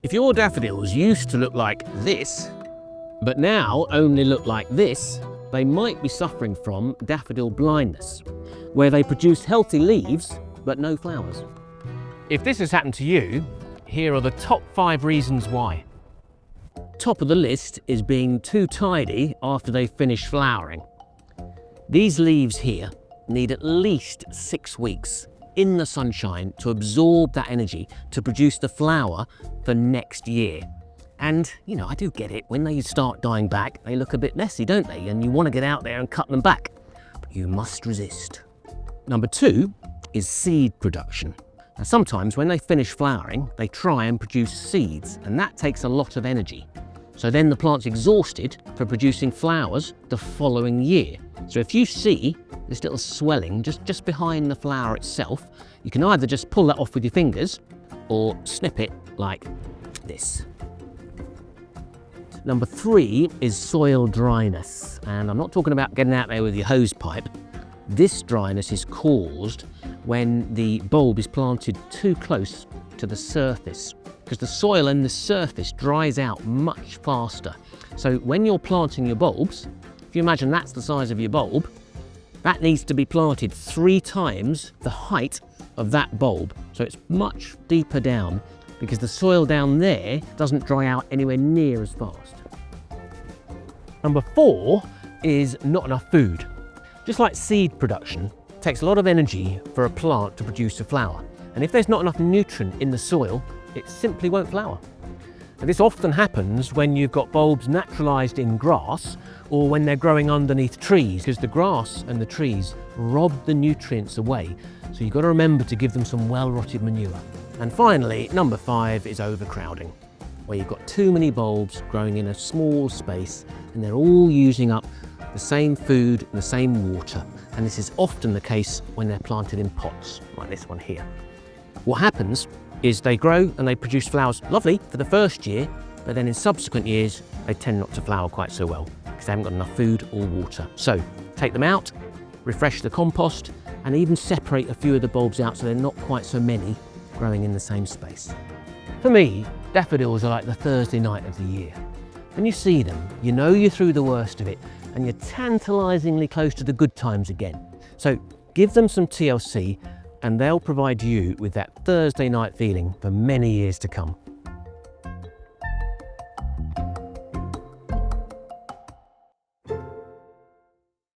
If your daffodils used to look like this, but now only look like this, they might be suffering from daffodil blindness, where they produce healthy leaves but no flowers. If this has happened to you, here are the top 5 reasons why. Top of the list is being too tidy after they finish flowering. These leaves here need at least 6 weeks in the sunshine to absorb that energy to produce the flower for next year. And, you know, I do get it, when they start dying back, they look a bit messy, don't they? And you want to get out there and cut them back, but you must resist. Number 2 is seed production. Now, sometimes when they finish flowering, they try and produce seeds, and that takes a lot of energy. So then the plant's exhausted for producing flowers the following year. So if you see this little swelling just behind the flower itself, you can either just pull that off with your fingers or snip it like this. Number 3 is soil dryness. And I'm not talking about getting out there with your hose pipe. This dryness is caused when the bulb is planted too close to the surface, because the soil and the surface dries out much faster. So when you're planting your bulbs, if you imagine that's the size of your bulb, that needs to be planted 3 times the height of that bulb. So it's much deeper down, because the soil down there doesn't dry out anywhere near as fast. Number 4 is not enough food. Just like seed production, it takes a lot of energy for a plant to produce a flower. And if there's not enough nutrient in the soil, it simply won't flower. And this often happens when you've got bulbs naturalised in grass or when they're growing underneath trees, because the grass and the trees rob the nutrients away. So you've got to remember to give them some well-rotted manure. And finally, number 5 is overcrowding, where you've got too many bulbs growing in a small space and they're all using up the same food and the same water. And this is often the case when they're planted in pots, like this one here. What happens is they grow and they produce flowers lovely for the first year, but then in subsequent years, they tend not to flower quite so well because they haven't got enough food or water. So take them out, refresh the compost, and even separate a few of the bulbs out so they're not quite so many growing in the same space. For me, daffodils are like the Thursday night of the year. When you see them, you know you're through the worst of it and you're tantalisingly close to the good times again. So give them some TLC and they'll provide you with that Thursday night feeling for many years to come.